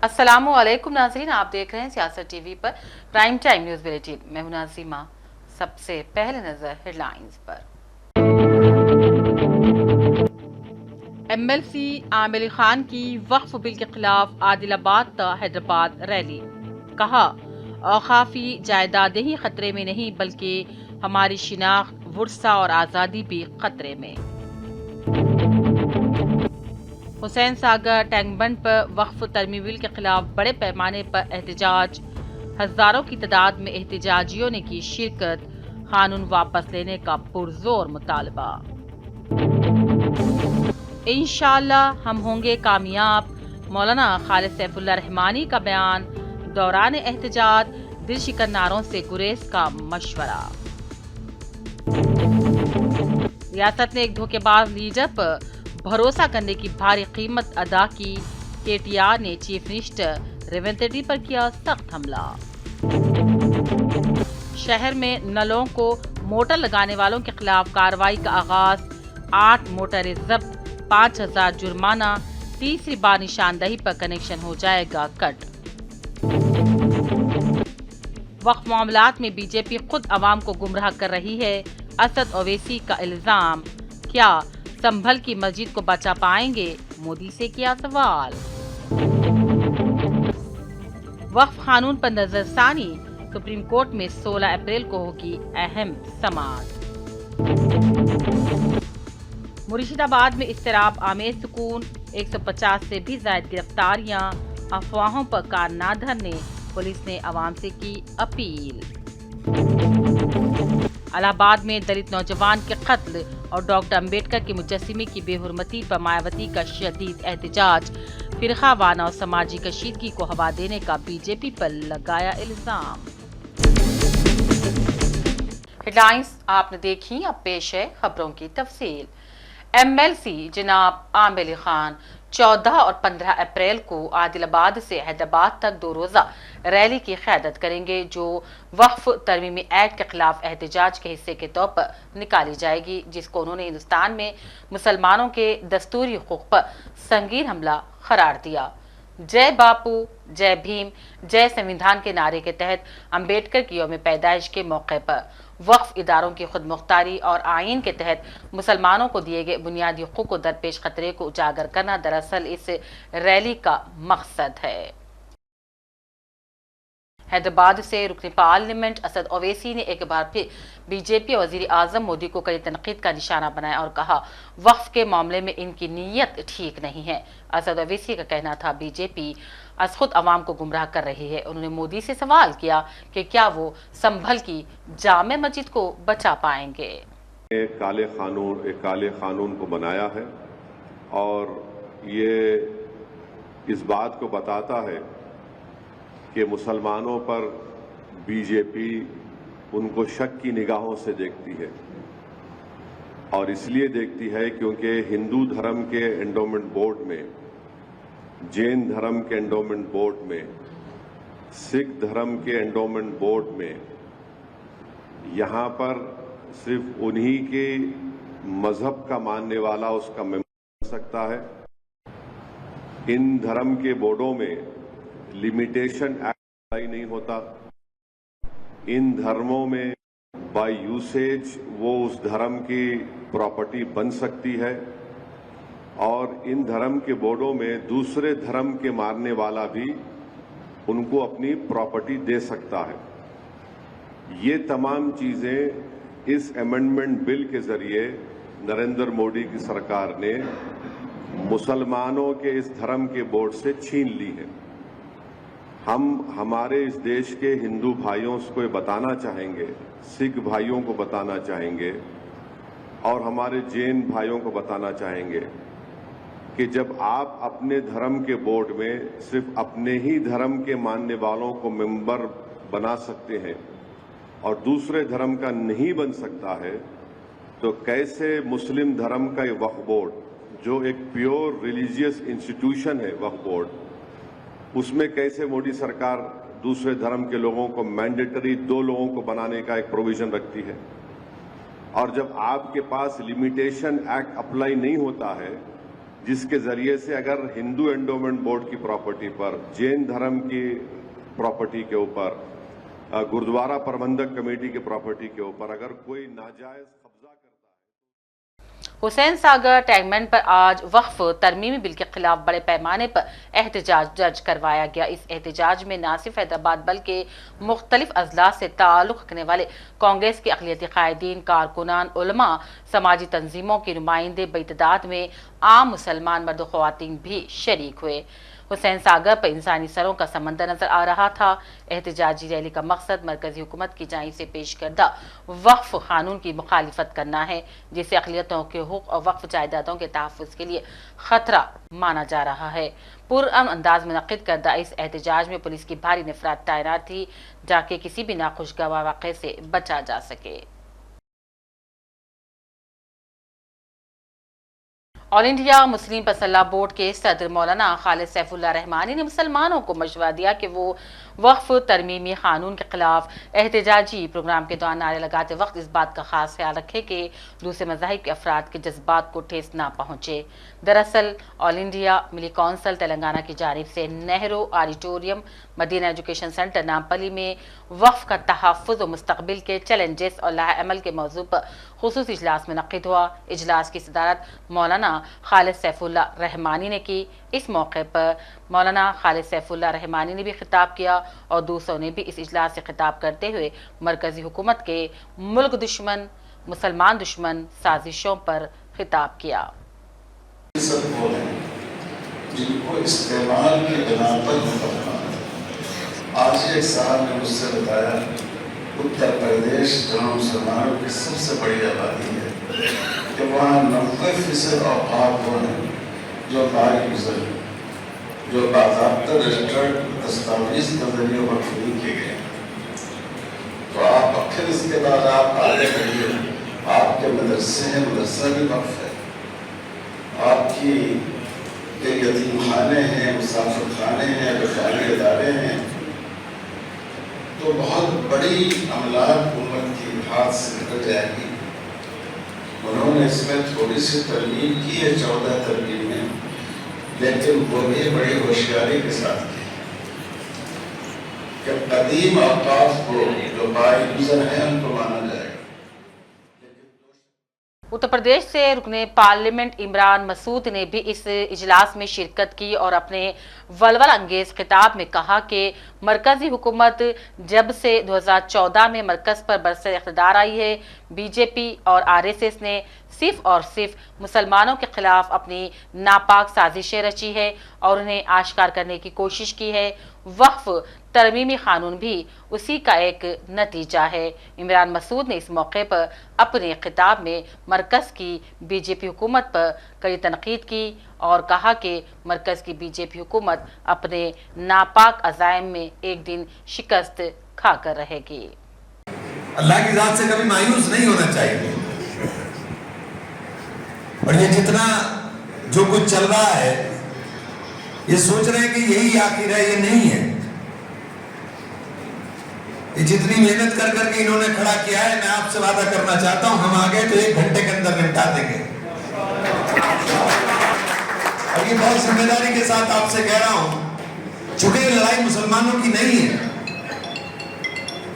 अस्सलामुअलैकुम नाज़रीन, आप देख रहे हैं सियासत टीवी पर प्राइम टाइम न्यूज बुलेटिन। मैं हूं नाज़िमा। सबसे पहले नजर हेडलाइंस पर। एमएलसी आमिर खान की वक्फ बिल के खिलाफ आदिलाबाद ता हैदराबाद रैली। कहा, औकाफी जायदादें ही खतरे में नहीं बल्कि हमारी शिनाख्त, वुरसा और आज़ादी भी खतरे में। हुसैन सागर टैंक बंड पर वक्फ तरमीमी बिल के खिलाफ बड़े पैमाने पर एहतजाज। हजारों की तादाद में एहतजाजियों ने की शिरकत। कानून वापस लेने का पुरजोर मुतालबा। इंशाअल्लाह हम होंगे कामयाब, मौलाना खालिद सैफुल्लाह रहमानी का बयान। दौरान एहतजाज दिल शिकन नारों से गुरेज का मशवरा। रियासत ने एक धोखेबाज लीडर पर भरोसा करने की भारी कीमत अदा की। केटीआर ने चीफ मिनिस्टर रेवंत रेड्डी पर किया सख्त हमला। शहर में नलों को मोटर लगाने वालों के खिलाफ कार्रवाई का आगाज। 8 मोटरें जब्त, 5000 जुर्माना। तीसरी बार निशानदही पर कनेक्शन हो जाएगा कट। वक्फ मामलात में बीजेपी खुद अवाम को गुमराह कर रही है। असद ओवैसी का इल्जाम। क्या संभल की मस्जिद को बचा पाएंगे? मोदी से किया सवाल। वक्फ कानून पर नजरसानी। सुप्रीम कोर्ट में 16 अप्रैल को होगी अहम समाअत। मुर्शिदाबाद में इस्तिराब आमेज सुकून। 150 से भी ज्यादा गिरफ्तारियां। अफवाहों पर कान ना धरने, पुलिस ने आवाम से की अपील। इलाहाबाद में दलित नौजवान के कत्ल और डॉक्टर अंबेडकर के मुजस्सिमे की बेहुरमती पर मायावती का शदीद एहतजाज। फिरकावाना और समाजी कशीदगी को हवा देने का बीजेपी पर लगाया इल्जाम। हेडलाइंस आपने देखी, अब पेश है खबरों की तफसील। एमएलसी जनाब आमिर खान 14 और 15 अप्रैल को आदिलाबाद से हैदराबाद तक 2 रोजा रैली की क़यादत करेंगे, जो वक्फ तरमीमी एक्ट के खिलाफ एहतजाज के हिस्से के तौर पर निकाली जाएगी, जिसको उन्होंने हिंदुस्तान में मुसलमानों के दस्तूरी हुकूक पर संगीन हमला करार दिया। जय बापू, जय भीम, जय संविधान के नारे के तहत अंबेडकर की यौम पैदाइश के मौके पर वक्फ इदारों की खुद मुख्तारी और आइन के तहत मुसलमानों को दिए गए बुनियादी हुकूक को दरपेश खतरे को उजागर करना दरअसल इस रैली का मकसद है। हैदराबाद से रुकन पार्लियामेंट असद ओवैसी ने एक बार फिर बीजेपी और वजीर आजम मोदी को कड़ी तनकीद का निशाना बनाया और कहा, वक्फ के मामले में इनकी नीयत ठीक नहीं है। असद ओवैसी का कहना था, बीजेपी आज खुद अवाम को गुमराह कर रही है। उन्होंने मोदी से सवाल किया कि क्या वो संभल की जामे मस्जिद को बचा पाएंगे। एक काले कानून को बनाया है और ये इस बात को बताता है कि मुसलमानों पर बीजेपी उनको शक की निगाहों से देखती है, और इसलिए देखती है क्योंकि हिंदू धर्म के एंडोमेंट बोर्ड में, जैन धर्म के एंडोमेंट बोर्ड में, सिख धर्म के एंडोमेंट बोर्ड में यहाँ पर सिर्फ उन्हीं के मजहब का मानने वाला उसका मेंबर बन सकता है। इन धर्म के बोर्डों में लिमिटेशन एक्ट अप्लाई नहीं होता। इन धर्मों में बाय यूसेज वो उस धर्म की प्रॉपर्टी बन सकती है, और इन धर्म के बोर्डों में दूसरे धर्म के मानने वाला भी उनको अपनी प्रॉपर्टी दे सकता है। ये तमाम चीजें इस अमेंडमेंट बिल के जरिए नरेंद्र मोदी की सरकार ने मुसलमानों के इस धर्म के बोर्ड से छीन ली है। हम हमारे इस देश के हिंदू भाइयों को बताना चाहेंगे, सिख भाइयों को बताना चाहेंगे और हमारे जैन भाइयों को बताना चाहेंगे कि जब आप अपने धर्म के बोर्ड में सिर्फ अपने ही धर्म के मानने वालों को मेंबर बना सकते हैं और दूसरे धर्म का नहीं बन सकता है, तो कैसे मुस्लिम धर्म का ये वक्फ बोर्ड, जो एक प्योर रिलीजियस इंस्टीट्यूशन है वक्फ बोर्ड, उसमें कैसे मोदी सरकार दूसरे धर्म के लोगों को मैंडेटरी 2 लोगों को बनाने का एक प्रोविजन रखती है। और जब आपके पास लिमिटेशन एक्ट अप्लाई नहीं होता है जिसके जरिए से अगर हिंदू एंडोमेंट बोर्ड की प्रॉपर्टी पर, जैन धर्म की प्रॉपर्टी के ऊपर, गुरुद्वारा प्रबंधक कमेटी की प्रॉपर्टी के ऊपर अगर कोई नाजायज कब्जा करता है। हुसैन सागर टैगमेंट पर आज वक्फ तरमीमी बिल के खिलाफ बड़े पैमाने पर एहतजाज दर्ज करवाया गया। इस एहतजाज में न सिर्फ हैदराबाद बल्कि मुख्तलिफ अजलास से ताल्लुक़ रखने वाले कांग्रेस के अक़लियती कायदीन, कारकुनान, उलमा, समाजी तंजीमों के नुमाइंदे बेतदाद में आम मुसलमान मर्द ख़वातीन भी शरीक हुए। हुसैन सागर पर इंसानी सरों का समंदर नजर आ रहा था। एहतजाजी रैली का मकसद मरकजी हुकूमत की जानिब से पेश करदा वक्फ कानून की मुखालिफत करना है, जिसे अक़लियतों के हुकूक़ और वक्फ जायदादों के तहफ़्फ़ुज़ के लिए खतरा माना जा रहा है। पुरअमन अंदाज में मुनक़िद करदा इस एहतजाज में पुलिस की भारी नफ़रत तैनात थी, जाके किसी भी नाखुशगवार वाक़े से बचा जा सके। ऑल इंडिया मुस्लिम पसल्ला बोर्ड के सदर मौलाना खालिद सैफुल्लाह रहमानी ने मुसलमानों को मशवरा दिया कि वो वक्फ तरमीमी कानून के खिलाफ एहतजाजी प्रोग्राम के दौरान नारे लगाते वक्त इस बात का खास ख्याल रखे कि दूसरे मज़ाहिब के अफराद के जज्बात को ठेस ना पहुँचे। दरअसल All India Milli Council Telangana की जानिब से Nehru Auditorium Madina Education Centre Nampally में वक्फ का तहफ़्फ़ुज़ व मुस्तक़बिल के चैलेंजेस और लाहे अमल के मौजू पर खुसूसी इजलास मुनक़्क़िद हुआ। इजलास की सदारत मौलाना खालिद सैफुल्लाह रहमानी ने की। इस मौके पर मौलाना खालिद सैफुल्लाह रहमानी ने भी खिताब किया और दूसरों ने भी इस इजलास से खिताब करते हुए मरकजी हुकूमत के मुल्क दुश्मन, मुसलमान दुश्मन साजिशों पर खिताब किया। जिनको इस्तेमाल के बिना पर आज एक साहब ने मुझसे बताया, उत्तर प्रदेश जहाँ मुसलमानों की सबसे बड़ी आबादी है कि वहाँ 90% औकात वो हैं जो बार-गुज़र, जो बाज़ाब्ता रजिस्टर्ड दस्तावेज़ के ज़रिए वक्फ नहीं किए गए। तो आप फिर इसके बाद आप आगे बढ़िए, आपके मदरसे हैं, मदरसा भी वक्फ है, आपकी यतीम खाने हैं, मुसाफिर खाने हैं, वफाकी इदारे हैं, तो बहुत बड़ी अमलाक हुकूमत की हाथ से निकल जाएगी। उन्होंने इसमें थोड़ी सी तरमीम की है 14 तरमीम में, लेकिन वो भी बड़ी होशियारी के साथ की कि कदीम औकाफ को जो बार-गुज़र हैं उनको माना जाएगा। उत्तर प्रदेश से रुकने पार्लियामेंट इमरान मसूद ने भी इस इजलास में शिरकत की और अपने वलवल अंगेज खिताब में कहा कि मरकजी हुकूमत जब से 2014 में मरकज पर बरसर इख्तिदार आई है, बीजेपी और आरएसएस ने सिर्फ और सिर्फ मुसलमानों के खिलाफ अपनी नापाक साजिशें रची है और उन्हें आश्कार करने की कोशिश की है। वक्फ तरमीमी कानून भी उसी का एक नतीजा है। इमरान मसूद ने इस मौके पर अपने खिताब में मरकज की बीजेपी हुकूमत पर कड़ी तनकीद की और कहा कि मरकज की बीजेपी हुकूमत अपने नापाक अज़ाइम में एक दिन शिकस्त खाकर रहेगी। अल्लाह की ज़ात से कभी मायूस नहीं होना चाहिए। और ये जितना जो कुछ चल रहा है, ये सोच रहे हैं कि यही आखिर है, ये नहीं है। ये जितनी मेहनत कर करके इन्होंने खड़ा किया है, मैं आपसे वादा करना चाहता हूं, हम आ गए तो 1 घंटे के अंदर निपटा देंगे। और ये बहुत जिम्मेदारी के साथ आपसे कह रहा हूं, चूंकि ये लड़ाई मुसलमानों की नहीं है,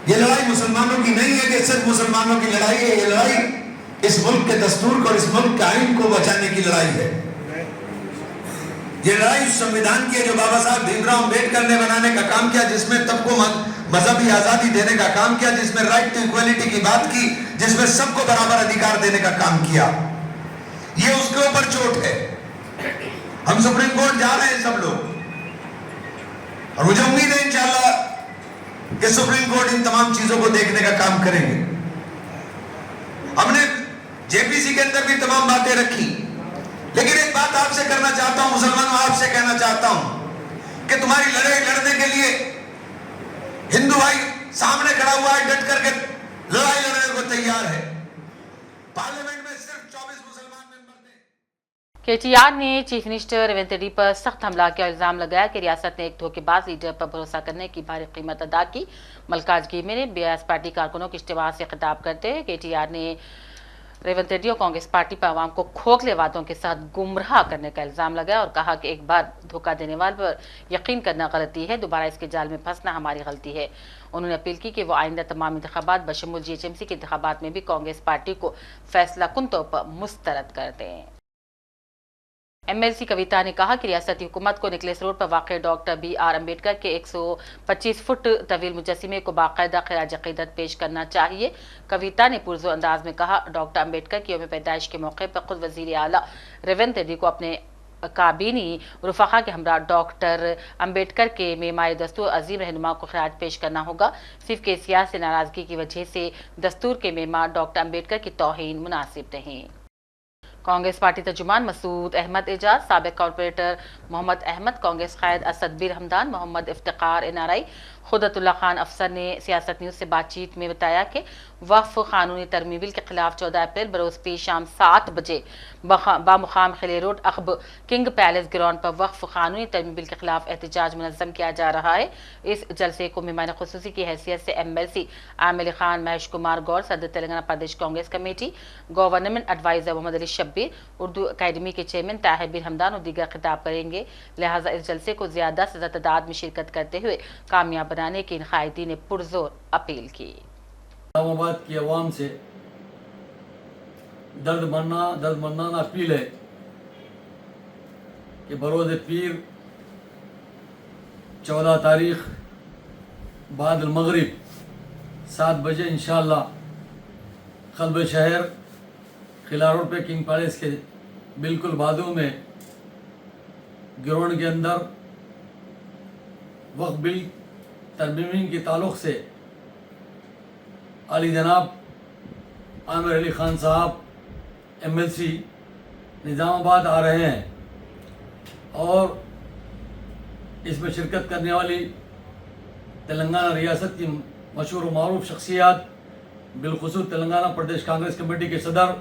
ये लड़ाई मुसलमानों की नहीं है कि सिर्फ मुसलमानों की लड़ाई है, ये लड़ाई इस मुल्क के दस्तूर को और इस मुल्क के आईन को बचाने की लड़ाई है। ये लड़ाई उस संविधान की है जो बाबा साहब भीमराव अम्बेडकर ने बनाने का काम किया, जिसमें सबको मजहबी आजादी देने का काम किया, जिसमें राइट टू इक्वालिटी की बात की, जिसमें सबको बराबर अधिकार देने का काम किया। ये उसके ऊपर चोट है। हम सुप्रीम कोर्ट जा रहे हैं सब लोग, और मुझे उम्मीद है इंशाअल्लाह कि सुप्रीम कोर्ट इन तमाम चीजों को देखने का काम करेंगे। हमने जेपीसी के अंदर भी तमाम बातें रखी, लेकिन एक बात आपसे करना चाहता हूं, मुसलमानों, आपसे कहना चाहता हूं कि तुम्हारी लड़ाई लड़ने के लिए हिंदू भाई सामने खड़ा हुआ है, डट करके लड़ाई लड़ने को तैयार है। पार्लियामेंट में सिर्फ 24 मुसलमान मेंबर थे। केटीआर ने चीफ मिनिस्टर रेवंत रेड्डी पर सख्त हमला का इल्जाम लगाया कि रियासत ने एक धोखेबाज लीडर पर भरोसा करने की भारी कीमत अदा की। मल्लिकार्जुन खड़गे ने बीआरएस पार्टी कारकुनों के इज्तिमा से खिताब करते हुए केटीआर ने रेवंत रेड्डी और कांग्रेस पार्टी पर आवाम को खोखले वादों के साथ गुमराह करने का इल्जाम लगाया और कहा कि एक बार धोखा देने वाले पर यकीन करना गलती है, दोबारा इसके जाल में फंसना हमारी गलती है। उन्होंने अपील की कि वो आइंदा तमाम इंतखाबात बशमूल जीएचएमसी के इंतखाबात में भी कांग्रेस पार्टी को फैसला कुन तौर पर मुस्तरद कर दें। एमएलसी कविता ने कहा कि रियासती हुकूमत को निकलेस रोड पर वाक़ डॉक्टर BR अम्बेडकर के 125 फुट तवील मुजस्सिमे को बाकायदा खिराज अक़ीदत पेश करना चाहिए। कविता ने पुरज़ोर अंदाज में कहा, डॉक्टर अम्बेडकर की यौम पैदाइश के मौके पर खुद वज़ीर आला रेवंत रेड्डी को अपने काबीनी रुफ़क़ा के हमरा डॉक्टर अम्बेडकर के मेमाए दस्तूर अजीम रहनुमा को खिराज पेश करना होगा। सिर्फ केसिया से नाराज़गी की वजह से दस्तूर के मेमा डॉक्टर अम्बेडकर की तौहीन मुनासिब नहीं। कांग्रेस पार्टी तर्जुमान मसूद अहमद एजाज, साबिक कॉर्पोरेटर मोहम्मद अहमद, कांग्रेस कायद असदबीर हमदान, मोहम्मद इफ्तिकार NRI, खुदतुल्ला खान अफसर ने सियासत न्यूज़ से बातचीत में बताया कि वक्फ कानूनी तरमीम बिल के खिलाफ 14 अप्रैल बरोज़ पी शाम 7 बजे बामुकाम खिले रोड अखब किंग पैलेस ग्राउंड पर वक्फ कानूनी तरमीम बिल के खिलाफ एहतजाज मुनज़्ज़म किया जा रहा है। इस जलसे को मेहमान खुसूसी की हैसियत से MLC आमिर खान, महेश कुमार गौर, सदर Telangana Pradesh Congress committee, government adviser Mohammed Ali Shabbir, Urdu academy के चेयरमैन ताहिर बिन हमदान और दीगर खिताब करेंगे। लिहाजा इस जलसे को ज़्यादा से ज़्यादा तादाद में शिरकत करते हुए कामयाब बनाने की इन कायदीन ने पुरजोर अपील की। इस्लामाबाद की आवाम से दर्दमंदाना अपील है कि बरोज़ पीर 14 तारीख बाद मगरिब 7 बजे इंशाअल्लाह क़ल्ब शहर खिला रोड पे किंग पैलेस के बिल्कुल बाजू में ग्राउंड के अंदर वक्फ बिल तरमीम के ताल्लुक़ से अली जनाब आमिर अली ख़ान साहब MLC निज़ामाबाद आ रहे हैं और इसमें शिरकत करने वाली तेलंगाना रियासत की मशहूर व मारूफ शख्सियात बिलखुसूस तेलंगाना प्रदेश कांग्रेस कमेटी के सदर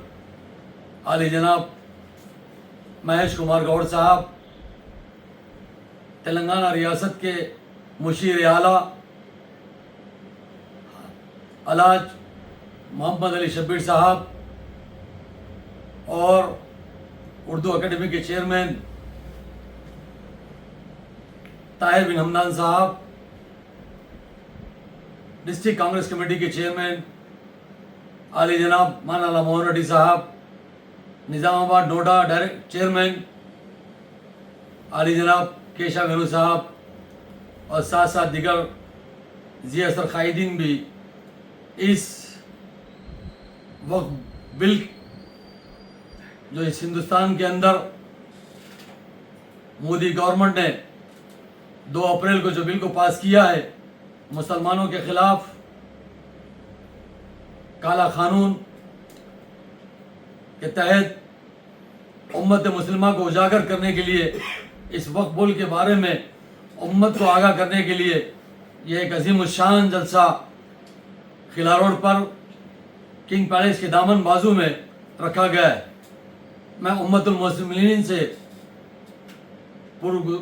आली जनाब महेश कुमार गौड़ साहब, तेलंगाना रियासत के मुशीर आला अलाज मोहम्मद अली शब्बीर साहब और उर्दू अकेडमी के चेयरमैन ताहिर बिन हमदान साहब, डिस्ट्रिक्ट कांग्रेस कमेटी के चेयरमैन आली जनाब मानाला मोहन रेड्डी साहब, निज़ामाबाद नोडा डायरेक्ट चेयरमैन आली जनाब केशा वेणु साहब और साथ साथ दिगर जी असर कायदीन भी इस वक्फ बिल जो इस हिंदुस्तान के अंदर मोदी गवर्नमेंट ने 2 अप्रैल को जो बिल को पास किया है, मुसलमानों के खिलाफ काला कानून के तहत उम्मत मुस्लिमा को उजागर करने के लिए इस वक्फ बिल के बारे में उम्मत को आगाह करने के लिए यह एक अजीम शान जलसा खिला रोड पर किंग पैलेस के दामन बाजू में रखा गया है। मैं उम्मतुल मुस्लिमीन से पूर्ण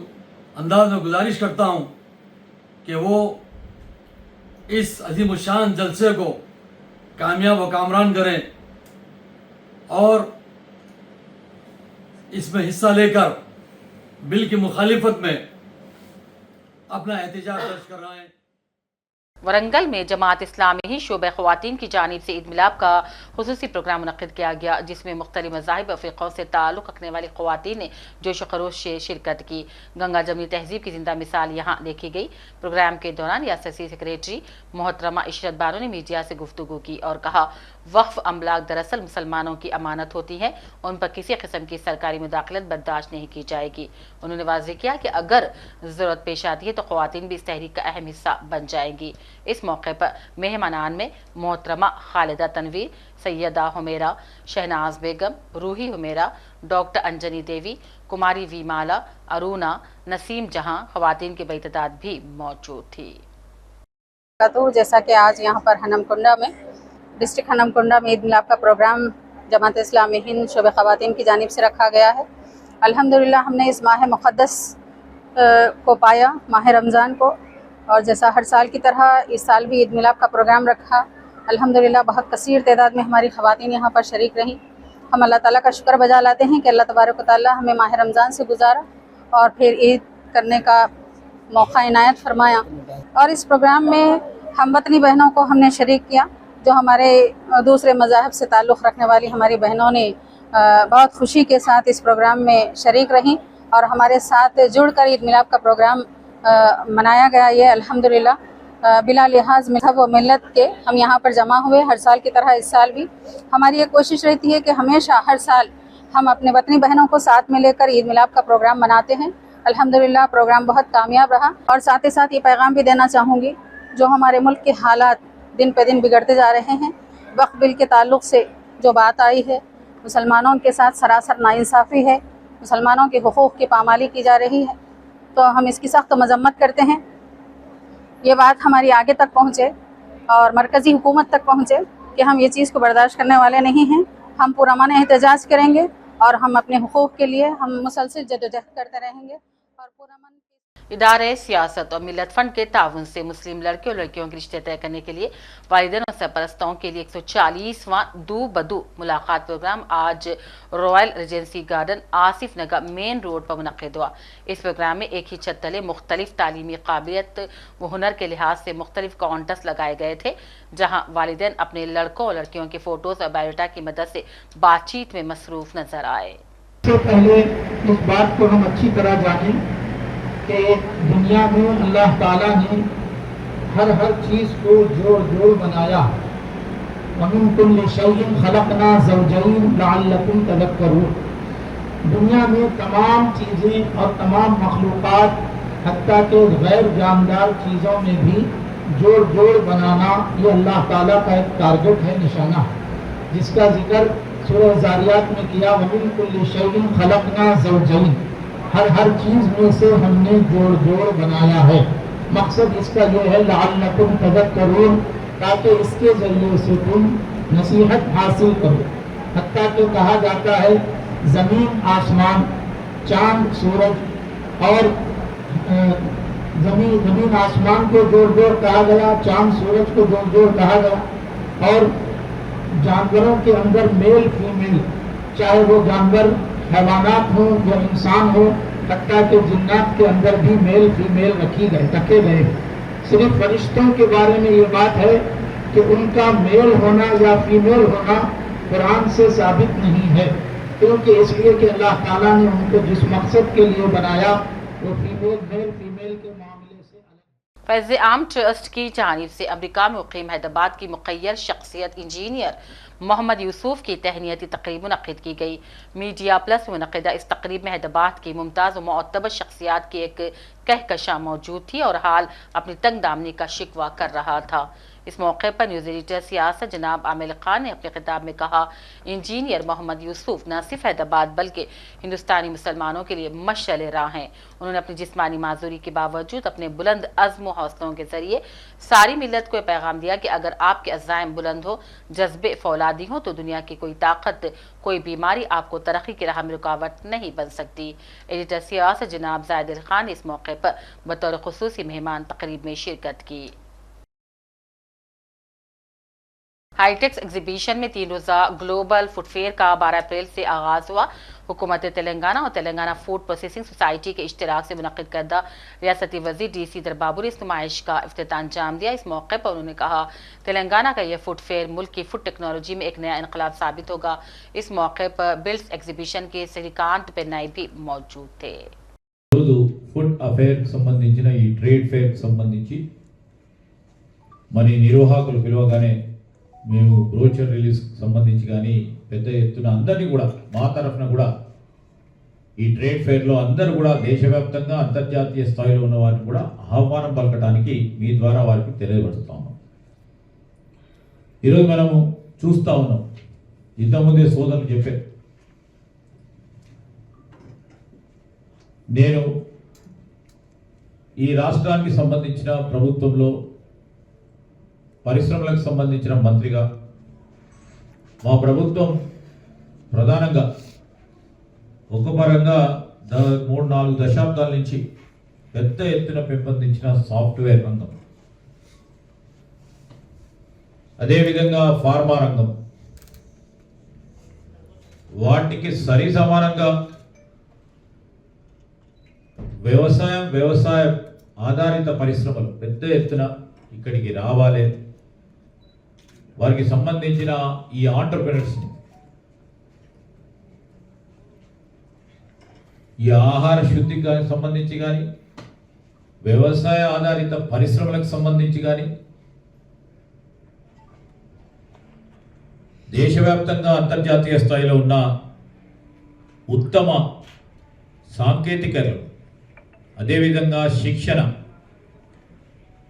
अंदाज में गुजारिश करता हूँ कि वो इस अजीम शान जलसे को कामयाब व कामरान करें और इसमें हिस्सा लेकर बिल की मुखालिफत में अपना एहतजाज दर्ज कर रहे हैं। वरंगल में जमात इस्लामी ही शोबे ख़वातीन की जानिब से ईद मिलाद का खुसूसी प्रोग्राम मुनक़्क़िद किया गया, जिसमें मुख्तलिफ मज़ाहिब और फ़िक़ों से ताल्लुक़ रखने वाली ख़वातीन ने जोश व खरोश से शिरकत की। गंगा जमनी तहजीब की जिंदा मिसाल यहाँ देखी गई। प्रोग्राम के दौरान रियासती सेक्रेटरी मोहतरमा इशरत बानो ने मीडिया से गुफ्तगू की और कहा, वक्फ अमलाक दरअसल मुसलमानों की अमानत होती है, उन पर किसी किस्म की सरकारी मुदाखलत बर्दाश्त नहीं की जाएगी। उन्होंने वाज़ेह किया कि अगर ज़रूरत पेश आती है तो ख़वातीन भी इस तहरीक का अहम हिस्सा बन जाएंगी। इस मौके पर मेहमानान में मोहतरमा खालिदा तनवीर, सैयदा हुमेरा, शहनाज बेगम, रूही हुमेरा, डॉक्टर अंजनी देवी, कुमारी वी माला, अरुणा, नसीम जहां ख़वातीन की बेतदाद भी मौजूद थी। तो जैसा कि आज यहाँ पर हनमकुंडा में डिस्ट्रिक्ट हनमकुंडा में ईद मिलाद का प्रोग्राम जमात इस्लामी हिंद शोबे ख़वातीन की जानिब से रखा गया है। अल्हम्दुलिल्लाह हमने इस माह मुक़द्दस को पाया, माह रमज़ान को, और जैसा हर साल की तरह इस साल भी ईद मिलाद का प्रोग्राम रखा अल्हम्दुलिल्लाह बहुत कसीर तादाद में हमारी ख़वातीन यहाँ पर शरीक रहीं। हम अल्लाह ताला का शुक्र बजा लाते हैं कि अल्लाह तबारक व तआला हमें माह रमज़ान से गुजारा और फिर ईद करने का मौका इनायत फरमाया। और इस प्रोग्राम में हमवतनी बहनों को हमने शरीक किया। जो हमारे दूसरे मज़ाहब से ताल्लुक़ रखने वाली हमारी बहनों ने बहुत खुशी के साथ इस प्रोग्राम में शरीक रहीं और हमारे साथ जुड़कर ईद मिलाद का प्रोग्राम मनाया गया। ये अल्हम्दुलिल्लाह बिला लिहाज मज़हब व मिल्लत के हम यहाँ पर जमा हुए। हर साल की तरह इस साल भी हमारी ये कोशिश रहती है कि हमेशा हर साल हम अपने वतनी बहनों को साथ में लेकर ईद मिलाद का प्रोग्राम मनाते हैं। अल्हम्दुलिल्लाह प्रोग्राम बहुत कामयाब रहा। और साथ ही साथ ये पैगाम भी देना चाहूँगी, जो हमारे मुल्क के हालात दिन पे दिन बिगड़ते जा रहे हैं, वक्फ बिल के ताल्लुक़ से जो बात आई है, मुसलमानों के साथ सरासर नाइंसाफ़ी है, मुसलमानों के हुकूक़ की पामाली की जा रही है, तो हम इसकी सख्त मजम्मत करते हैं। ये बात हमारी आगे तक पहुँचे और मरकज़ी हुकूमत तक पहुँचे कि हम ये चीज़ को बर्दाश्त करने वाले नहीं हैं। हम पुरअमन एहतजाज करेंगे और हम अपने हुकूक़ के लिए हम मुसलसल जदोजहद करते रहेंगे। और पुरअमन इदारे सियासत और मिलत फंड के ताउन से मुस्लिम लड़के और लड़कियों के रिश्ते तय करने के लिए वालिदैन और सरपरस्तों के लिए 140वां दू बदू मुलाकात प्रोग्राम आज रॉयल रिजेंसी गार्डन आसिफ नगर मेन रोड पर मुनक़िद हुआ। इस प्रोग्राम में एक ही छत तले मुख्तलिफ तालीमी काबिलियत व हुनर के लिहाज से मुख्तलिफ कॉन्टेस्ट लगाए गए थे, जहाँ वालिदैन अपने लड़कों और लड़कियों के फोटोज और बायोडाटा की मदद से बातचीत में मसरूफ नजर आए। सबसे पहले इस बात को हम अच्छी तरह जानें कि दुनिया में अल्लाह ताला ने हर चीज़ को जोड़ बनाया। वमिन कुल्लि शैइन खलक़ना ज़ौजैन लअल्लकुम तज़क्करून। दुनिया में तमाम चीज़ें और तमाम मखलूक़ात हत्ता के गैर जानदार चीज़ों में भी जोड़ बनाना, ये अल्लाह ताला का एक टारगेट है, निशाना, जिसका जिक्र सूरह ज़ारियात में किया। वमिन कुल्लि शैइन खलक़ना ज़ौजैन, हर चीज़ में से हमने जोड़ बनाया है। मकसद इसका ये है लअल्लकुम तज़क्करून, ताकि इसके ज़रिए से तुम नसीहत हासिल करो। हत्ता कि कहा जाता है ज़मीन आसमान, चाँद सूरज और ज़मीन आसमान को जोड़ कहा गया, चाँद सूरज को जोड़ कहा गया। और जानवरों के अंदर मेल फीमेल, चाहे वो जानवर हैवानात हो या इंसान हो, हत्ता के जिन्नात के अंदर भी मेल फीमेल रखे गए। सिर्फ फरिश्तों के बारे में ये बात है कि उनका मेल होना या फीमेल होना कुरान से साबित नहीं है, क्योंकि इसलिए कि अल्लाह ताला ने उनको जिस मकसद के लिए बनाया वो मेल फीमेल के मामले से अलग। फैज़ आम ट्रस्ट की जानिब से अमरीका में मुक़ीम हैदराबाद की मुक़य्यर शख्सियत इंजीनियर मोहम्मद यूसुफ की तहनीती तकरीब मुनक़िद की गई। मीडिया प्लस में मुनक़िदा इस तकरीब में हैदराबाद की मुमताज़ व मुअत्तबर शख्सियात की एक कहकशां मौजूद थी और हाल अपनी तंग दामनी का शिकवा कर रहा था। इस मौके पर न्यूज़ एडिटर सियासत जनाब आमिर खान ने अपने खिताब में कहा, इंजीनियर मोहम्मद यूसुफ न सिर्फ हैदराबाद बल्कि हिंदुस्तानी मुसलमानों के लिए मशअल राह हैं। उन्होंने अपनी जिस्मानी माजूरी के बावजूद अपने बुलंद अज़्म व हौसलों के जरिए सारी मिलत को पैगाम दिया कि अगर आपके अज़ाइम बुलंद हो, जज्बे फौलादी हो, तो दुनिया की कोई ताकत, कोई बीमारी आपको तरक्की की राह में रुकावट नहीं बन सकती। एडिटर सियासत जनाब जायद खान ने इस मौके पर बतौर खुसूसी मेहमान तकरीब में शिरकत की। हाईटेक्स एग्जीबिशन में 3 रोज़ा ग्लोबल फूड फेयर का 12 अप्रैल से आगाज हुआ। हुकूमत तेलंगाना और तेलंगाना फूड प्रोसेसिंग सोसाइटी के इश्तराक से मुनक़िद करदा रियासती वज़ीर DC दरबाबुर इस नुमाइश का इफ्तिताह अंजाम दिया। इस मौके पर उन्होंने कहा, तेलंगाना का यह फूड फेयर मुल्क की फूड टेक्नोलॉजी में एक नया इनकलाब साबित होगा। इस मौके पर बिल्स एग्जीबिशन के श्रीकांत पेन्नाई भी मौजूद थे। फूड अफेयर संबंधिंచిన ఈ ట్రేడ్ ఫేర్ సంబంధించి మరి నిర్వాహకులు పిలువగానే మేము బ్రోచర్ రిలీజ్ సంబంధించి కానీ పెద్ద ఎత్తున అందరినీ కూడా మా తరఫున కూడా ఈ ట్రేడ్ ఫేర్లో అందరూ కూడా దేశవ్యాప్తంగా అంతర్జాతీయ స్థాయిలో ఉన్న వారిని కూడా ఆహ్వానం పలకడానికి మీ ద్వారా వారికి తెలియబడుతూ ఉన్నాం. ఈరోజు మనము చూస్తూ ఉన్నాం, ఇంతకుముందే సోదరులు చెప్పారు, నేను ఈ రాష్ట్రానికి సంబంధించిన ప్రభుత్వంలో పరిశ్రమలకు సంబంధించిన మంత్రిగా మా ప్రభుత్వం ప్రధానంగా ఒక పరంగా 3-4 దశాబ్దాల నుంచి పెద్ద ఎత్తున పెంపొందించిన సాఫ్ట్వేర్ రంగం, అదేవిధంగా ఫార్మా రంగం వాటికి సరి సమానంగా వ్యవసాయ ఆధారిత పరిశ్రమలు పెద్ద ఎత్తున ఇక్కడికి రావాలి. వారికి సంబంధించిన ఈ ఆంటర్‌ప్రెన్యూర్స్ ఈ ఆహార శుద్ధికి సంబంధించి కానీ వ్యవసాయ ఆధారిత పరిశ్రమలకు సంబంధించి కానీ దేశవ్యాప్తంగా అంతర్జాతీయ స్థాయిలో ఉన్న ఉత్తమ సాంకేతికతలు అదేవిధంగా శిక్షణ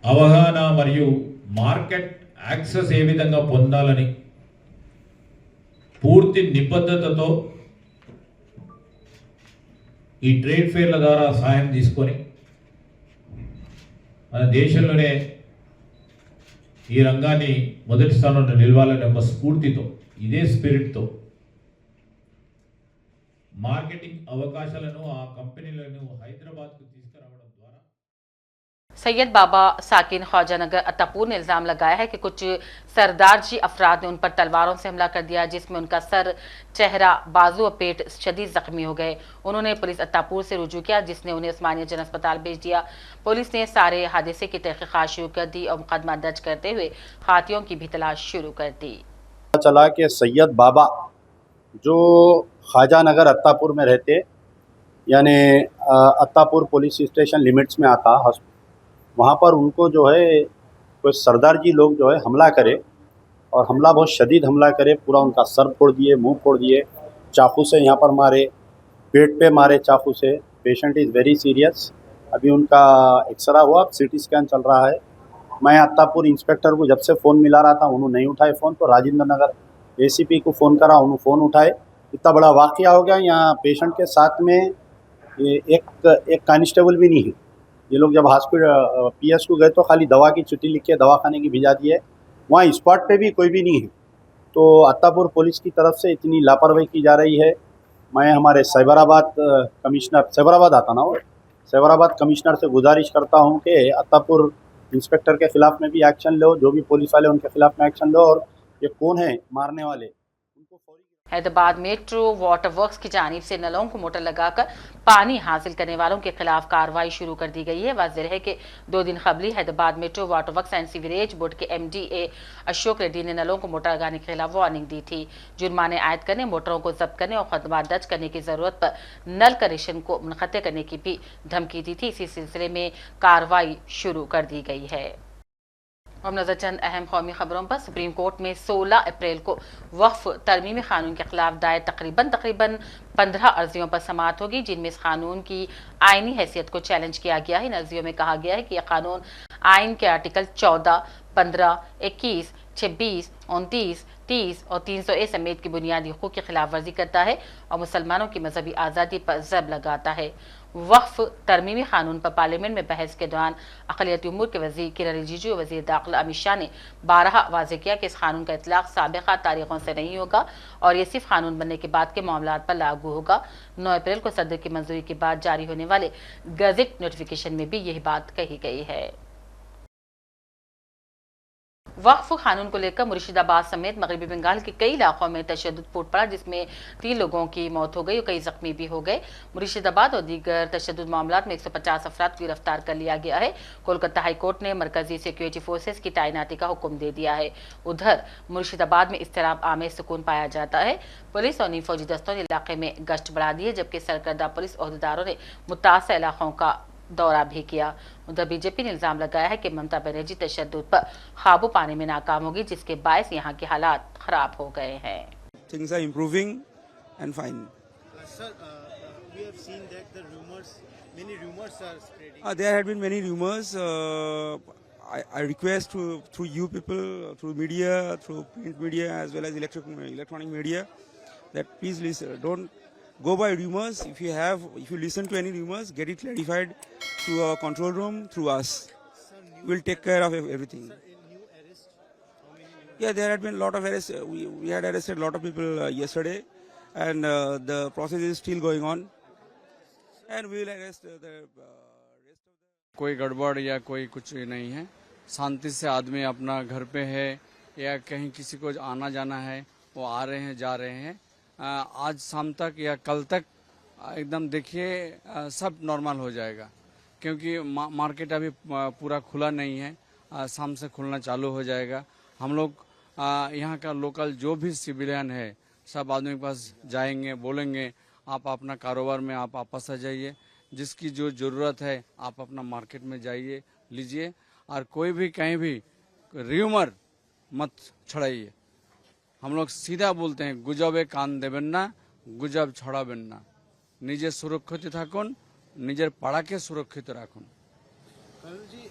అవగాహన మరియు మార్కెట్ యాక్సెస్ ఏ విధంగా పొందాలని పూర్తి నిబద్ధతతో ఈ ట్రేడ్ ఫేర్ల ద్వారా సహాయం తీసుకొని మన దేశంలోనే ఈ రంగాన్ని మొదటి స్థానంలో నిలవాలనే ఒక స్ఫూర్తితో ఇదే స్పిరిట్తో మార్కెటింగ్ అవకాశాలను ఆ కంపెనీలను హైదరాబాద్కు తీసుకురావడం ద్వారా सैयद बाबा साकिन ख्वाजा नगर अत्तापुर ने इल्जाम लगाया है कि कुछ सरदार जी अफराद ने उन पर तलवारों से हमला कर दिया, जिसमें उनका सर, चेहरा, बाजू और पेट शदीद जख्मी हो गए। उन्होंने पुलिस अत्तापुर से रुजू किया, जिसने उन्हें उस्मानिया जन अस्पताल भेज दिया। पुलिस ने सारे हादसे की तहकीकात शुरू कर दी और मुकदमा दर्ज करते हुए हाथियों की भी तलाश शुरू कर दी। चला कि सैयद बाबा जो ख्वाजा नगर अत्तापुर में रहते, यानी अत्तापुर पुलिस स्टेशन लिमिट्स में आता, वहाँ पर उनको जो है कोई सरदार जी लोग जो है हमला करे और हमला बहुत शदीद हमला करे, पूरा उनका सर फोड़ दिए, मुंह फोड़ दिए, चाकू से यहाँ पर मारे, पेट पे मारे चाकू से। पेशेंट इज़ वेरी सीरियस, अभी उनका एक्सरा हुआ, सीटी स्कैन चल रहा है। मैं अत्तापुर इंस्पेक्टर को जब से फ़ोन मिला रहा था, उन्होंने नहीं उठाए फ़ोन, तो राजेंद्र नगर ACP को फ़ोन करा, उन्होंने फ़ोन उठाए। इतना बड़ा वाक़या हो गया, यहाँ पेशेंट के साथ में एक कांस्टेबल भी नहीं है। ये लोग जब हॉस्पिटल PS को गए तो खाली दवा की चिट्ठी लिख के दवाखाने की भिजा दी है, वहाँ स्पॉट पे भी कोई भी नहीं है। तो अत्तापुर पुलिस की तरफ से इतनी लापरवाही की जा रही है। मैं हमारे साइबराबाद कमिश्नर, साइबराबाद आता ना वो, साइबराबाद कमिश्नर से गुजारिश करता हूँ कि अत्तापुर इंस्पेक्टर के ख़िलाफ़ में भी एक्शन लो, जो भी पुलिस वाले उनके खिलाफ़ में एक्शन लो, और ये कौन है मारने वाले उनको फौरी। हैदराबाद मेट्रो वाटर वर्क्स की जानिब से नलों को मोटर लगाकर पानी हासिल करने वालों के खिलाफ कार्रवाई शुरू कर दी गई है। वाज़ेह है कि 2 दिन कबली Hyderabad metro water works and sewerage board के MDA अशोक रेड्डी ने नलों को मोटर लगाने के खिलाफ वार्निंग दी थी। जुर्माने आयद करने, मोटरों को जब्त करने और मुकदमा दर्ज करने की जरूरत पर नल कनेक्शन को मुनक़ते करने की भी धमकी दी थी। इसी सिलसिले में कार्रवाई शुरू कर दी गई है। अब नजर चंद अहम कौमी खबरों पर। सुप्रीम कोर्ट में 16 अप्रैल को वक्फ तरमीमी कानून के खिलाफ दायर तकरीबन 15 अर्जियों पर समाअत होगी, जिनमें इस कानून की आईनी हैसियत को चैलेंज किया गया है। इन अर्जियों में कहा गया है कि यह कानून आइन के आर्टिकल 14, 15, 21, 26, 29, 30 और 300A समेत की बुनियादी हुकूक की खिलाफ वर्जी करता है और मुसलमानों की मजहबी आज़ादी पर ज़ब लगाता है। वक्फ तरमीमी कानून पर पार्लियामेंट में बहस के दौरान अक़लियती उमूर के वज़ीर किरण रिजिजू और वज़ीर दाखिला अमित शाह ने 12 वाज़ेह किया कि इस कानून का इतलाक़ साबिक़ा तारीखों से नहीं होगा और ये सिर्फ कानून बनने के बाद के मामलात पर लागू होगा। 9 अप्रैल को सदर की मंजूरी के बाद जारी होने वाले गज़ट नोटिफिकेशन में भी यही बात कही गई है। वक्फ कानून को लेकर मुर्शिदाबाद समेत मगरबी बंगाल के कई इलाकों में तशद्दुद फूट पड़ा, जिसमें 3 लोगों की मौत हो गई और कई जख्मी भी हो गए। मुर्शिदाबाद और दीगर तशद्दुद मामलात में 150 अफराद को गिरफ्तार कर लिया गया है। कोलकाता हाई कोर्ट ने मरकजी सिक्योरिटी फोर्सेज की तैनाती का हुक्म दे दिया है। उधर मुर्शिदाबाद में इस्तिराब आमेज सुकून पाया जाता है। पुलिस और नीम फौजी दस्तों ने इलाके में गश्त बढ़ा दी है, जबकि सरकर्दा पुलिस ओहदेदारों ने मुतासर इलाकों का दौरा भी किया। उधर बीजेपी ने इल्जाम लगाया है कि ममता बनर्जी तशद्दुद पर काबू पाने में नाकाम होगी, जिसके बायस यहाँ के हालात खराब हो गए हैं। Things are improving and fine. Sir, we have seen that the many rumors are spreading. There had been many rumors. I request through you people, through media, through print media as well as electronic media, that please listen, don't go by rumors. If you listen to any rumors, get it clarified through our control room, through us. We'll take care of everything. Sir, in new arrest, how many new Yeah, there had been a lot of arrests. We had arrested a lot of people yesterday, and the process is still going on. And we will arrest the rest of the. कोई गड़बड़ या कोई कुछ नहीं है, शांति से आदमी अपना घर पे है, या कहीं किसी को आना जाना है वो आ रहे हैं जा रहे हैं। आज शाम तक या कल तक एकदम देखिए सब नॉर्मल हो जाएगा, क्योंकि मार्केट अभी पूरा खुला नहीं है, शाम से खुलना चालू हो जाएगा। हम लोग यहाँ का लोकल जो भी सिविलियन है सब आदमी के पास जाएंगे, बोलेंगे आप अपना कारोबार में आप वापस आ जाइए, जिसकी जो ज़रूरत है आप अपना मार्केट में जाइए लीजिए, और कोई भी कहीं भी र्यूमर मत छड़ाइए। हम लोग सीधा बोलते हैं गुजबे कान देवें ना, गुजब छड़ाबें ना। निजे सुरक्षित थाकुन, निजेर पाड़ाके सुरक्षित राखुन। करुण जी,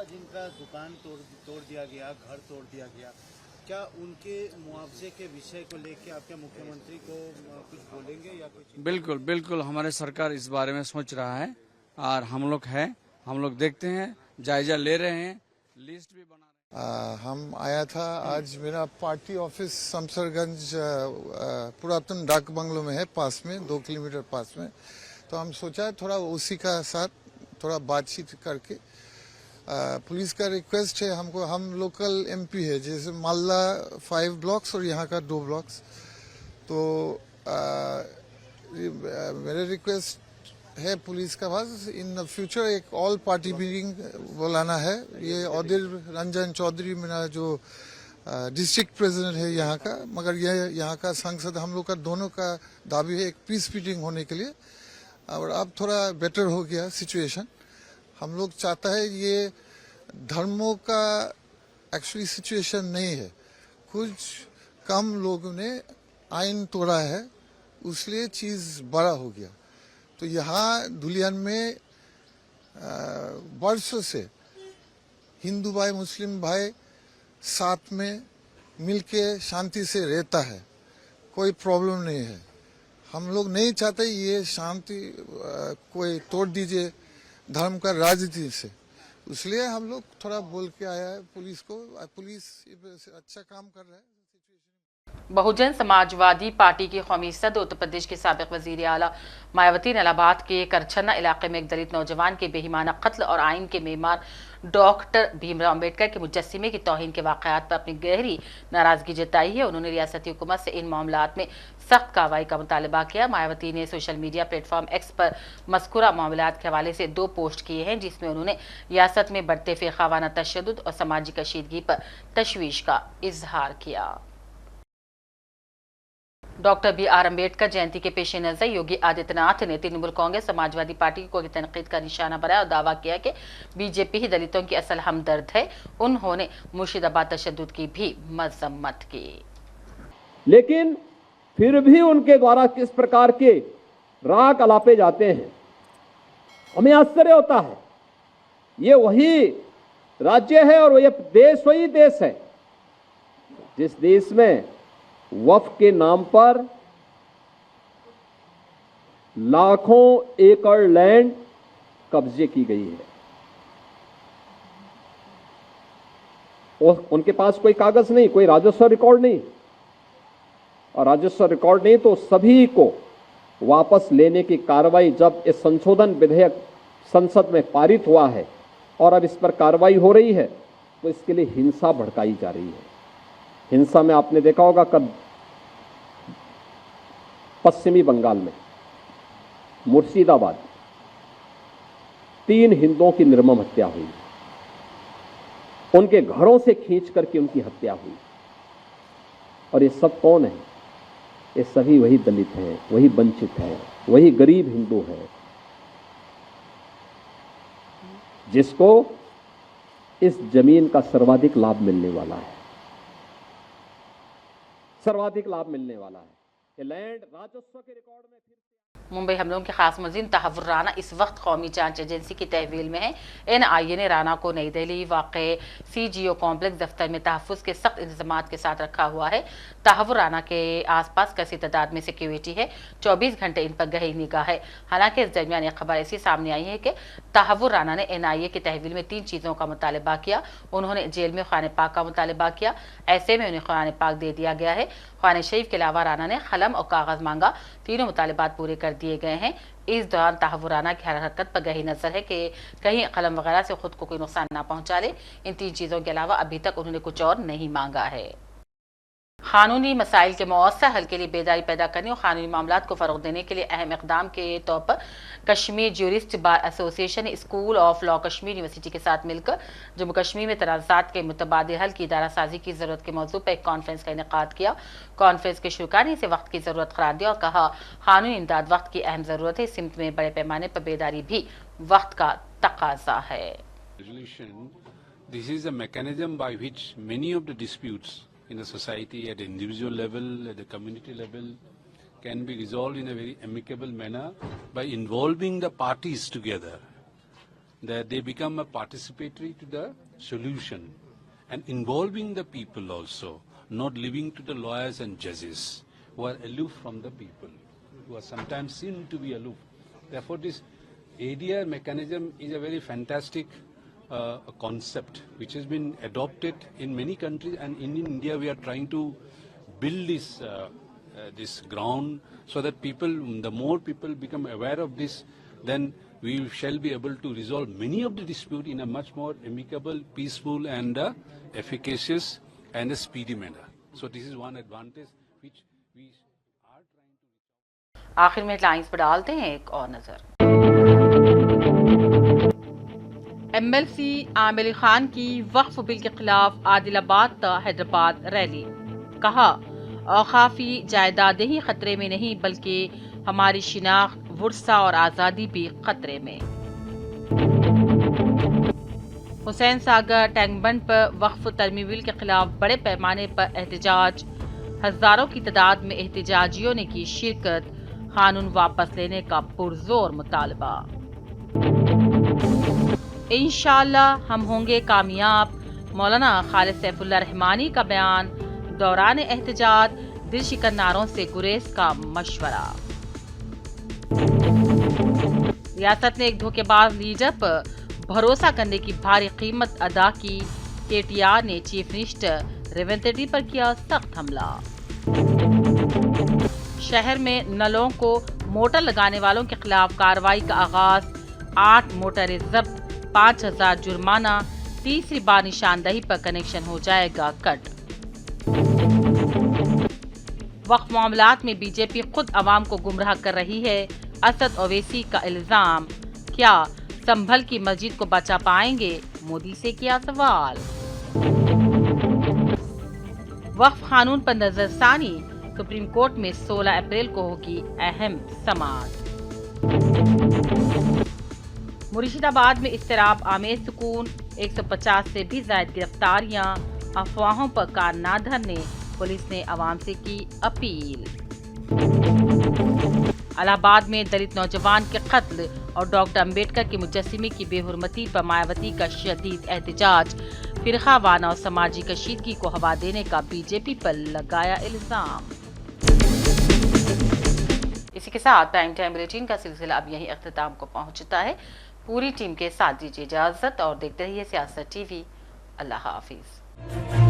जिनका दुकान तोड़ दिया गया, घर तोड़ दिया गया, क्या उनके मुआवजे के विषय को लेकर आप क्या मुख्यमंत्री को कुछ बोलेंगे या कुछ? बिल्कुल बिल्कुल, हमारे सरकार इस बारे में सोच रहा है और हम लोग देखते हैं, जायजा ले रहे हैं, लिस्ट भी बना रहे हैं। हम आया था आज, मेरा पार्टी ऑफिस शमशेरगंज पुरातन डाक बंगलो में है, पास में 2 किलोमीटर पास में, तो हम सोचा थोड़ा उसी का साथ थोड़ा बातचीत करके पुलिस का रिक्वेस्ट है हमको, हम लोकल एमपी है, जैसे मालदा 5 ब्लॉक्स और यहाँ का 2 ब्लॉक्स, तो मेरे रिक्वेस्ट है पुलिस का पास इन फ्यूचर एक ऑल पार्टी मीटिंग बुलाना है। ये अधीर रंजन चौधरी मेरा जो डिस्ट्रिक्ट प्रेसिडेंट है यहाँ का, मगर ये यहाँ का सांसद, हम लोग का दोनों का दावी है एक पीस मीटिंग होने के लिए, और अब थोड़ा बेटर हो गया सिचुएशन। हम लोग चाहता है ये धर्मों का एक्चुअली सिचुएशन नहीं है, कुछ कम लोगों ने आइन तोड़ा है, उसलिए चीज़ बड़ा हो गया। तो यहाँ दुलियान में वर्षों से हिंदू भाई मुस्लिम भाई साथ में मिलके शांति से रहता है, कोई प्रॉब्लम नहीं है। हम लोग नहीं चाहते ये शांति कोई तोड़ दीजिए धर्म का राजनीति से, इसलिए हम लोग थोड़ा बोल के आया है पुलिस को, पुलिस अच्छा काम कर रहा है। बहुजन समाजवादी पार्टी की कौमी सदर उत्तर प्रदेश के साबिक वजीर आला मायावती ने इलाहाबाद के करछन्ना इलाके में एक दलित नौजवान के बेईमाना कत्ल और आइन के मेमार डॉक्टर भीमराव अम्बेडकर के मुजस्सिमे की तौहीन के वाक़यात पर अपनी गहरी नाराजगी जताई है। उन्होंने रियासती हुकूमत से इन मामलात में सख्त कार्रवाई का मुतालबा किया। मायावती ने सोशल मीडिया प्लेटफॉर्म एक्स पर मज़कूरा मामलात के हवाले से 2 पोस्ट किए हैं, जिसमें उन्होंने रियासत में बढ़ते फ़िरक़ावाना तशद्दुद और समाजी कशीदगी पर तशवीश का इजहार किया। डॉक्टर BR अम्बेडकर जयंती के पेश नजर योगी आदित्यनाथ ने तृणमूल कांग्रेस समाजवादी पार्टी को तनकीद का निशाना बनाया और दावा किया कि बीजेपी ही दलितों की असल हमदर्द है। उन्होंने मुर्शिदाबाद तशद्दुद की भी मजम्मत की, लेकिन फिर भी उनके द्वारा किस प्रकार के राग अलापे जाते हैं, हमें आश्चर्य होता है। ये वही राज्य है और ये देश वही देश है जिस देश में वक्फ के नाम पर लाखों एकड़ लैंड कब्जे की गई है और उनके पास कोई कागज नहीं, कोई राजस्व रिकॉर्ड नहीं, और राजस्व रिकॉर्ड नहीं तो सभी को वापस लेने की कार्रवाई जब इस संशोधन विधेयक संसद में पारित हुआ है और अब इस पर कार्रवाई हो रही है, तो इसके लिए हिंसा भड़काई जा रही है। हिंसा में आपने देखा होगा कब पश्चिमी बंगाल में मुर्शिदाबाद 3 हिंदुओं की निर्मम हत्या हुई, उनके घरों से खींच करके उनकी हत्या हुई। और ये सब कौन है? ये सभी वही दलित हैं, वही वंचित हैं, वही गरीब हिंदू हैं जिसको इस जमीन का सर्वाधिक लाभ मिलने वाला है, सर्वाधिक लाभ मिलने वाला है। ये लैंड राजस्व के रिकॉर्ड में फिर मुंबई हमलों के खास मुलजिम तहव्वुर राना इस वक्त कौमी जांच एजेंसी की तहवील में है। NIA ने राना को नई दिल्ली वाक़े CGO कॉम्प्लेक्स दफ्तर में तहफ़्फ़ुज़ के सख्त इंतजामात के साथ रखा हुआ है। तहव्वुर राना के आसपास कसी तादाद में सिक्योरिटी है, 24 घंटे इन पर गहरी निगाह है। हालांकि इस दरमियान एक खबर ऐसी सामने आई है कि तहव्वुर राना ने NIA की तहवील में 3 चीज़ों का मुतालबा किया। उन्होंने जेल में क़ुरान पाक का मुतालबा किया, ऐसे में उन्हें क़ुरान पाक दे दिया गया है। क़ुरान शरीफ के अलावा राना ने कलम और कागज़ मांगा, तीनों मुतालबात पूरे कर दिए गए हैं। इस दौरान तहव्वुराना ख्याल हरकत पर गही नजर है कि कहीं कलम वगैरह से खुद को कोई नुकसान ना पहुंचा ले। इन 3 चीजों के अलावा अभी तक उन्होंने कुछ और नहीं मांगा है। कानूनी मसाइल के मौसर हल के लिए बेदारी पैदा करने और कानूनी मामलात को फ़रोग देने के लिए अहम इकदाम के तौर पर कश्मीर ज्यूरिस्ट बार एसोसिएशन ने school of law Kashmir university के साथ मिलकर जम्मू कश्मीर में तनाज़ात के मुतबादिल हल की इदारा साजी की ज़रूरत के मौजू पर एक कॉन्फ्रेंस का इनेकाद किया। कॉन्फ्रेंस के शुरुआत ने इसे वक्त की ज़रूरत करार दिया और कहा कानूनी इमदाद वक्त की अहम ज़रूरत है। इस सिमत में बड़े पैमाने पर बेदारी भी वक्त का तकाजा है। This is a mechanism by which many of the disputes in the society at the individual level, at the community level, can be resolved in a very amicable manner by involving the parties together, that they become a participatory to the solution and involving the people also, not leaving to the lawyers and judges who are aloof from the people, who are sometimes seen to be aloof. Therefore, this ADR mechanism is a very fantastic a concept which has been adopted in many countries, and in India we are trying to build this ground so that people, the more people become aware of this, then we shall be able to resolve many of the dispute in a much more amicable, peaceful and efficacious and a speedy manner. So this is one advantage which we are trying to. आखिर में headlines पर डालते हैं एक और नजर। MLC Aamir Khan की वक्फ bill के खिलाफ आदिलाबाद हैदराबाद रैली। कहा औकाफी जायदादें ही खतरे में नहीं बल्कि हमारी शिनाख्त, वुरसा और आज़ादी भी खतरे में। हुसैन सागर टैंक बंड पर वक्फ तरमीम बिल के खिलाफ बड़े पैमाने पर एहतजाज। हजारों की तादाद में एहतजाजियों ने की शिरकत। कानून वापस लेने का पुरजोर मुतालबा। इंशाअल्लाह हम होंगे कामयाब, मौलाना खालिद सैफुल्लाह रहमानी का बयान। दौरान एहतजाज दिल शिकन नारों से गुरेज का मशवरा। रियासत ने एक धोखेबाज लीडर पर भरोसा करने की भारी कीमत अदा की। KTR ने चीफ मिनिस्टर रेवंत रेड्डी पर किया सख्त हमला। शहर में नलों को मोटर लगाने वालों के खिलाफ कार्रवाई का आगाज। 8 मोटरें जब्त, 5000 जुर्माना। तीसरी बार निशानदही पर कनेक्शन हो जाएगा कट। वक्फ मामलात में बीजेपी खुद अवाम को गुमराह कर रही है। असद ओवैसी का इल्जाम। क्या संभल की मस्जिद को बचा पाएंगे? मोदी से किया सवाल। वक्फ कानून पर नजरसानी। सुप्रीम कोर्ट में 16 अप्रैल को होगी अहम समाअत। मुर्शिदाबाद में इस्तिराब आमेज सुकून। 150 से भी ज्यादा गिरफ्तारियां। अफवाहों पर कान ना धरने पुलिस ने आवाम से की अपील। इलाहाबाद में दलित नौजवान के कत्ल और डॉक्टर अंबेडकर के मुजस्सिमे की बेहुरमती पर मायावती का शदीद एहतजाज। फिरकावाना और समाजी कशीदगी को हवा देने का बीजेपी पर लगाया इल्जाम। इसी के साथ प्राइम टाइम बुलेटिन का सिलसिला अब यहीं अख्तिताम को पहुंचता है। पूरी टीम के साथ दीजिए इजाजत और देखते रहिए सियासत TV। अल्लाह हाफिज।